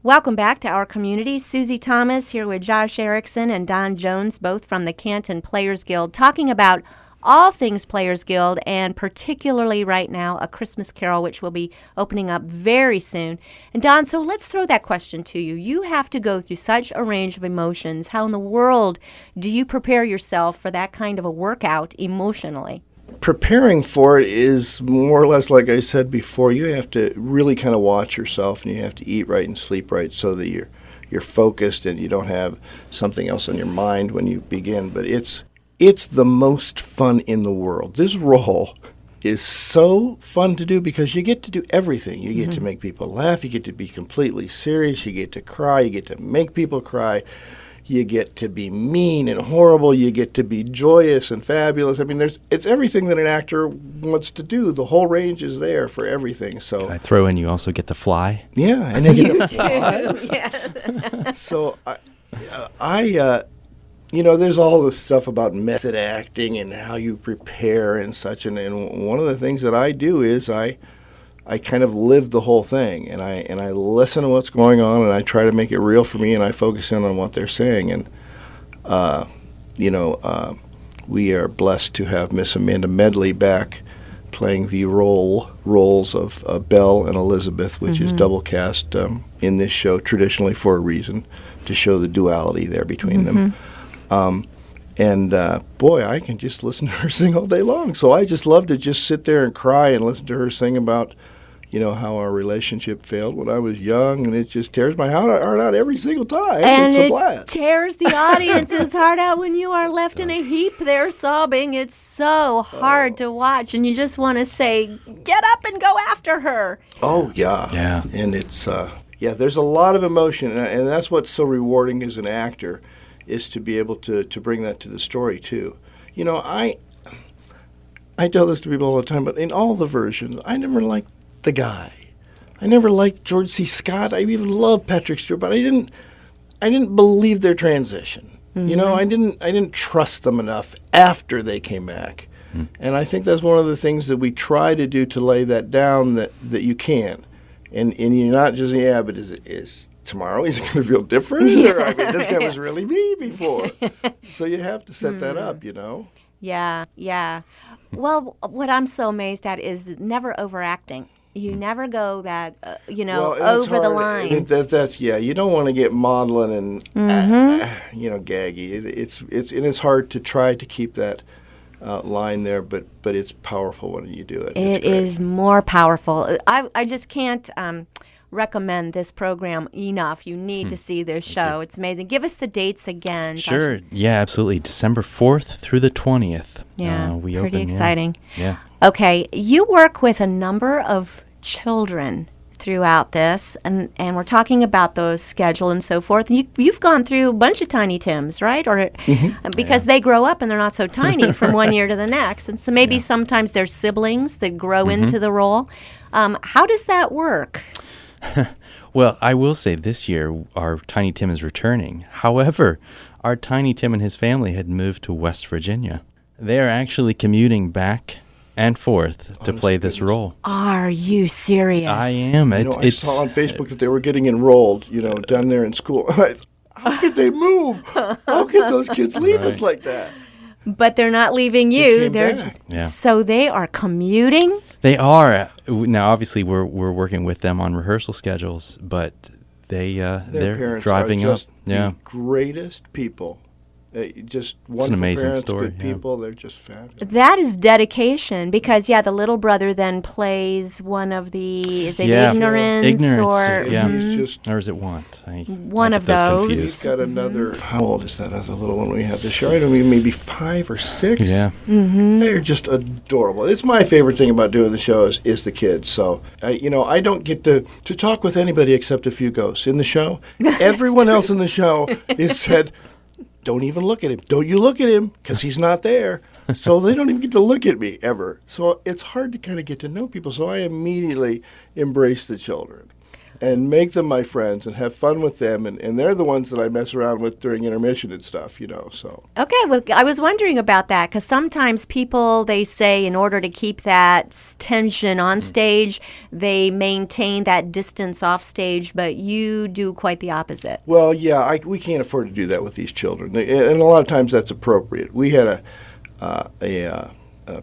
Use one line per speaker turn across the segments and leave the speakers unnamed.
Welcome back to our community. Susie Thomas here with Josh Erickson and Don Jones, both from the Canton Players Guild, talking about all things Players Guild, and particularly right now, A Christmas Carol, which will be opening up very soon. And Don, so let's throw that question to you. You have to go through such a range of emotions. How in the world do you prepare yourself for that kind of a workout emotionally?
Preparing for it is more or less like I said before. You have to really kind of watch yourself, and you have to eat right and sleep right so that you're focused and you don't have something else on your mind when you begin. But it's the most fun in the world. This role is so fun to do because you get to do everything. You get to make people laugh. You get to be completely serious. You get to cry. You get to make people cry. You get to be mean and horrible. You get to be joyous and fabulous. I mean, it's everything that an actor wants to do. The whole range is there for everything. So
can I throw in you also get to fly?
Yeah, and you get to fly.
Yes.
So I there's all this stuff about method acting and how you prepare and such. And one of the things that I do is I kind of live the whole thing, and I listen to what's going on, and I try to make it real for me, and I focus in on what they're saying. And we are blessed to have Miss Amanda Medley back playing the roles of Belle and Elizabeth, which is double cast in this show traditionally for a reason, to show the duality there between them. Boy, I can just listen to her sing all day long. So I just love to just sit there and cry and listen to her sing about, how our relationship failed when I was young, and it just tears my heart out every single time.
And
it's a blast.
It tears the audience's heart out when you are left in a heap there sobbing. It's so hard to watch, and you just want to say, get up and go after her.
Oh, yeah.
Yeah.
And it's, there's a lot of emotion, and that's what's so rewarding as an actor, is to be able to bring that to the story, too. I tell this to people all the time, but in all the versions, I never liked the guy. I never liked George C. Scott. I even loved Patrick Stewart, but I didn't believe their transition. I didn't trust them enough after they came back. And I think that's one of the things that we try to do, to lay that down, that you can. And you're not just, but is tomorrow he's going to feel different? Or, this guy was really mean before. So you have to set that up,
Yeah. Well, what I'm so amazed at is never overacting. You never go that, over the line.
You don't want to get maudlin and, gaggy. It's hard to try to keep that line there, but it's powerful when you do it.
It is more powerful. I just can't recommend this program enough. You need to see this show. It's amazing. Give us the dates again.
Sure. Yeah, absolutely. December 4th through the 20th.
Yeah,
we
pretty
open,
exciting.
Yeah.
Okay, you work with a number of children throughout this, and we're talking about those schedule and so forth. And you've gone through a bunch of Tiny Tims, right? Or because they grow up and they're not so tiny from one year to the next, and so maybe sometimes there's siblings that grow into the role. How does that work?
Well, I will say this year our Tiny Tim is returning. However, our Tiny Tim and his family had moved to West Virginia. They are actually commuting back and forth to play this role.
Are you serious?
I am.
I saw on Facebook that they were getting enrolled, down there in school. How could they move? How could those kids leave us like that?
But they're not leaving you.
They're
So they are commuting?
They are. Now, obviously, we're working with them on rehearsal schedules, but they're driving up.
The greatest people. Just wonderful
amazing
parents,
story,
good people. They're just fabulous.
That is dedication, because the little brother then plays one of the ignorance or
he's just,
or is it want?
One of those.
Confused.
He's got another. How old is that other little one we have this year? I don't know, maybe 5 or 6.
Yeah,
they're just adorable. It's my favorite thing about doing the show is the kids. So I don't get to talk with anybody except a few ghosts in the show. Everyone else in the show is said, don't even look at him. Don't you look at him, because he's not there. So they don't even get to look at me ever. So it's hard to kind of get to know people. So I immediately embrace the children. and make them my friends and have fun with them. And they're the ones that I mess around with during intermission and stuff, so.
Okay, well, I was wondering about that because sometimes people, they say in order to keep that tension on stage, they maintain that distance off stage, but you do quite the opposite.
Well, yeah, we can't afford to do that with these children. And a lot of times that's appropriate. We had a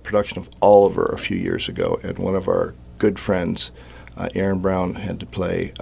production of Oliver a few years ago, and one of our good friends, Aaron Brown, had to play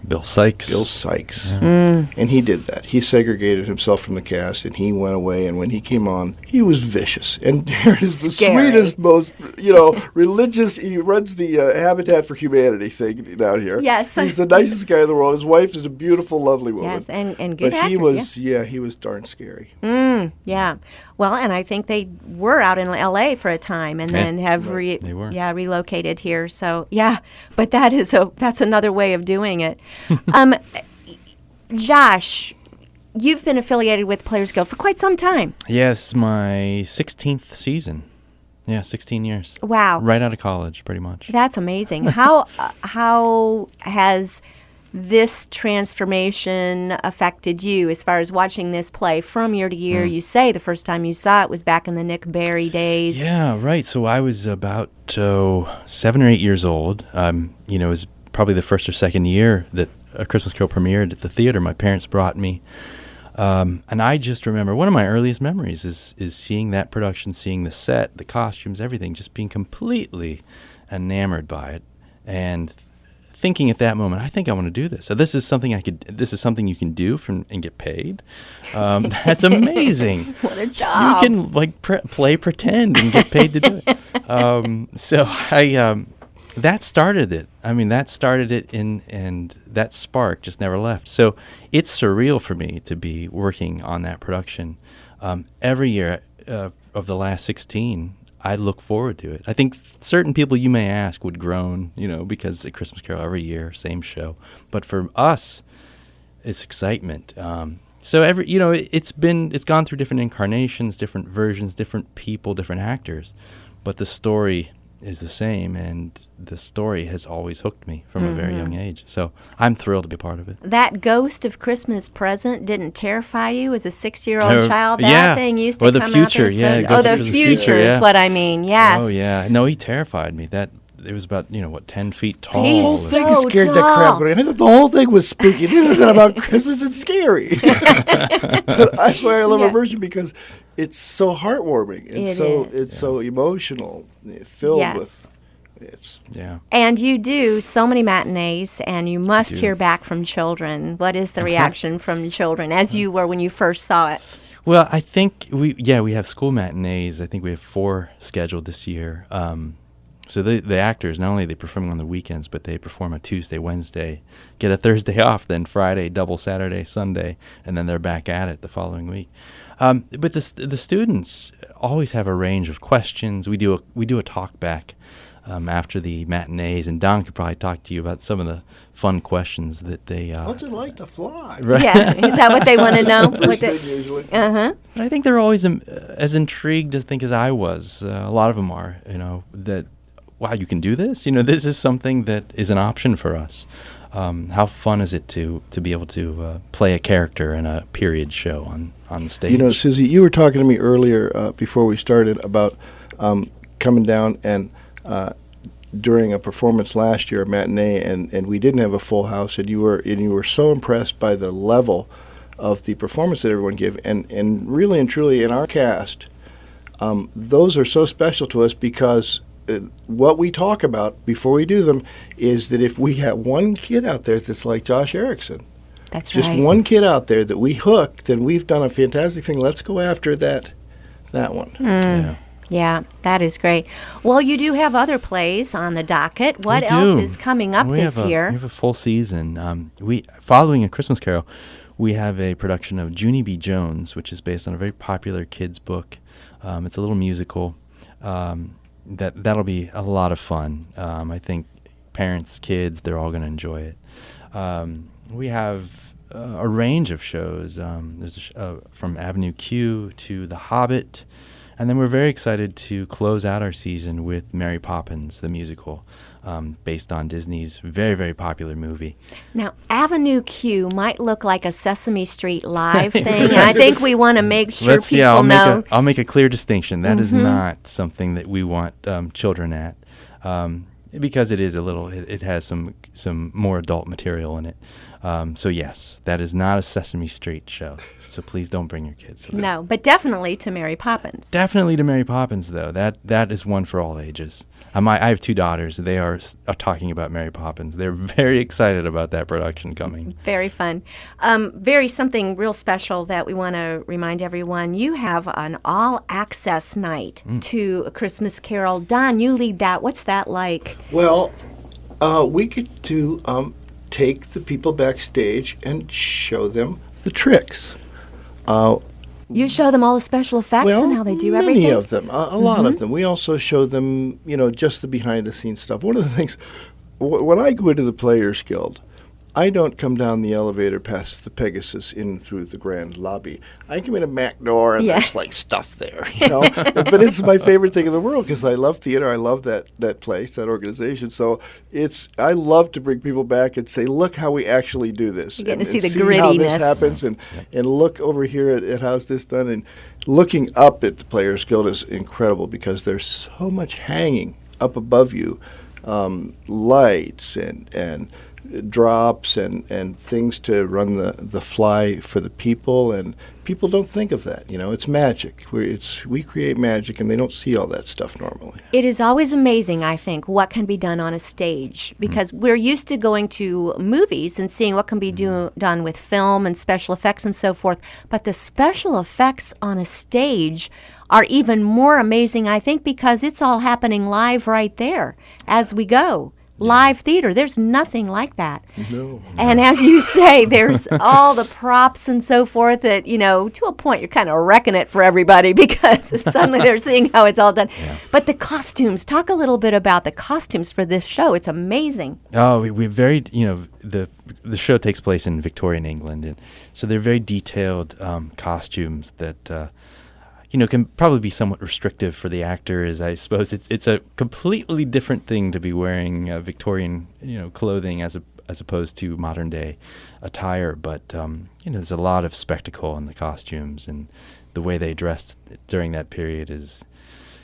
Bill Sykes.
Yeah. And he did that. He segregated himself from the cast, and he went away. And when he came on, he was vicious. And he's the sweetest, most, religious. He runs the Habitat for Humanity thing down here.
Yes.
He's the nicest guy in the world. His wife is a beautiful, lovely woman.
Yes, and good
But
actress,
he was darn scary.
Yeah. Well, and I think they were out in L.A. for a time and then have
they were.
relocated here. So, yeah, but that's another way of doing it. Josh, you've been affiliated with Players Guild for quite some time.
Yeah, this is my 16th season. Yeah, 16 years.
Wow.
Right out of college, pretty much.
That's amazing. How has this transformation affected you as far as watching this play from year to year? You say the first time you saw it was back in the Nick Barry days.
Yeah, right. So I was about 7 or 8 years old. It was probably the first or second year that A Christmas Carol premiered at the theater. My parents brought me. And I just remember one of my earliest memories is seeing that production, seeing the set, the costumes, everything, just being completely enamored by it. And thinking at that moment, I think I want to do this. So this is something you can do and get paid. That's amazing.
What a job.
You can play pretend and get paid to do it. So that started it. That started it and that spark just never left. So it's surreal for me to be working on that production. Every year of the last 16, I look forward to it. I think certain people you may ask would groan, because A Christmas Carol every year, same show. But for us, it's excitement. So it's gone through different incarnations, different versions, different people, different actors, but the story is the same, and the story has always hooked me from a very young age. So I'm thrilled to be a part of it.
That ghost of Christmas present didn't terrify you as a 6-year-old child? That
yeah.
thing used to
or the
come
future,
out there.
yeah.
Oh, the future is what I mean, yes.
Oh, yeah. No, he terrified me. It was about, 10 feet tall.
The whole thing
so
scared the crap out of me. I thought the whole thing was spooky. This isn't about Christmas. It's scary. That's why I love our version, because it's so heartwarming. It's so emotional, filled with.
And you do so many matinees, and you must hear back from children. What is the reaction from children as you were when you first saw it?
Well, I think we have school matinees. I think we have 4 scheduled this year. So the actors, not only are they performing on the weekends, but they perform a Tuesday, Wednesday, get a Thursday off, then Friday, double Saturday, Sunday, and then they're back at it the following week. But the students always have a range of questions. We do a talk back after the matinees, and Don could probably talk to you about some of the fun questions that they.
What's it like to fly?
Right. Yeah, is that what they want to know?
First thing usually.
Uh-huh.
But I think they're always as intrigued, as I was. A lot of them are. That. Wow, you can do this? This is something that is an option for us. How fun is it to be able to play a character in a period show on the stage?
Suzie, you were talking to me earlier before we started about coming down and during a performance last year, a matinee, and we didn't have a full house, and you were so impressed by the level of the performance that everyone gave, and really and truly in our cast, those are so special to us because what we talk about before we do them is that if we have one kid out there that's like Josh Erickson,
that's
just
right.
one kid out there that we hook, then we've done a fantastic thing. Let's go after that one.
Yeah, that is great. Well, you do have other plays on the docket. What else is coming up this year?
We have a full season. Following A Christmas Carol, we have a production of Junie B. Jones, which is based on a very popular kids' book. It's a little musical. That'll be a lot of fun. I think parents, kids, they're all going to enjoy it. We have a range of shows. There's from Avenue Q to The Hobbit, And then we're very excited to close out our season with Mary Poppins, the musical, based on Disney's very, very popular movie.
Now, Avenue Q might look like a Sesame Street live thing, and I think we want to make sure people know.
I'll make a clear distinction. That is not something that we want children at, because it is a little. It has some more adult material in it. So yes, that is not a Sesame Street show. So please don't bring your kids to that.
No, but definitely to Mary Poppins.
Definitely to Mary Poppins, though. That is one for all ages. I have 2 daughters. They are talking about Mary Poppins. They're very excited about that production coming.
Very fun. Something real special that we want to remind everyone. You have an all-access night to A Christmas Carol. Don, you lead that. What's that like?
Well, we get to take the people backstage and show them the tricks.
You show them all the special effects and how they do everything?
Many of them, a lot of them. We also show them, just the behind-the-scenes stuff. One of the things, when I go into the Players Guild, I don't come down the elevator past the Pegasus in through the grand lobby. I come in a back door and there's like stuff there, But it's my favorite thing in the world because I love theater. I love that place, that organization. So I love to bring people back and say, look how we actually do this.
You get to see the
see
grittiness.
how this happens and look over here at how's this done. And looking up at the Players Guild is incredible because there's so much hanging up above you, lights and drops and things to run the fly for the people, and people don't think of that. It's magic. We create magic, and they don't see all that stuff normally.
It is always amazing, I think, what can be done on a stage, because we're used to going to movies and seeing what can be done with film and special effects and so forth, but the special effects on a stage are even more amazing, I think, because it's all happening live right there as we go. Live theater. There's nothing like that.
No.
And as you say, there's all the props and so forth that, to a point, you're kind of wrecking it for everybody because suddenly they're seeing how it's all done. Yeah. But the costumes, talk a little bit about the costumes for this show. It's amazing.
Oh, we very, the show takes place in Victorian England. And so they're very detailed costumes that, can probably be somewhat restrictive for the actors. I suppose it's a completely different thing to be wearing Victorian, clothing as opposed to modern day attire. But there's a lot of spectacle in the costumes, and the way they dressed during that period is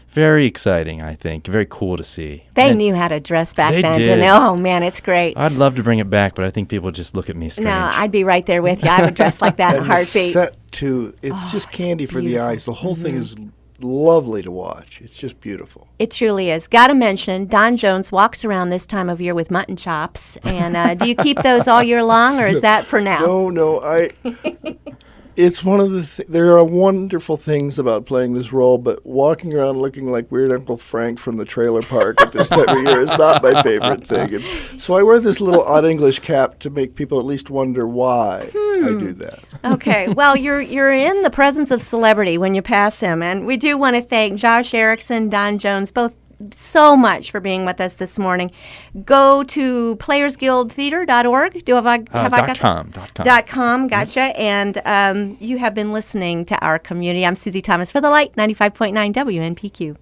very exciting, I think. Very cool to see.
They knew how to dress back then,
did.
didn't they? Oh, man, it's great.
I'd love to bring it back, but I think people just look at me strange.
No, I'd be right there with you. I would dress like that in a heartbeat.
The set, too, it's just candy for the eyes. The whole thing is lovely to watch. It's just beautiful.
It truly is. Got to mention, Don Jones walks around this time of year with mutton chops. And do you keep those all year long, or is that for now?
No, It's one of the there are wonderful things about playing this role, but walking around looking like Weird Uncle Frank from the trailer park at this time of year is not my favorite thing. And so I wear this little odd English cap to make people at least wonder why I do that.
Okay, well, you're in the presence of celebrity when you pass him, and we do want to thank Josh Erickson, Don Jones, both so much for being with us this morning. Go to playersguildtheater.org. Have I got
.com.
.com, gotcha. And you have been listening to Our Community. I'm Susie Thomas for The Light, 95.9 WNPQ.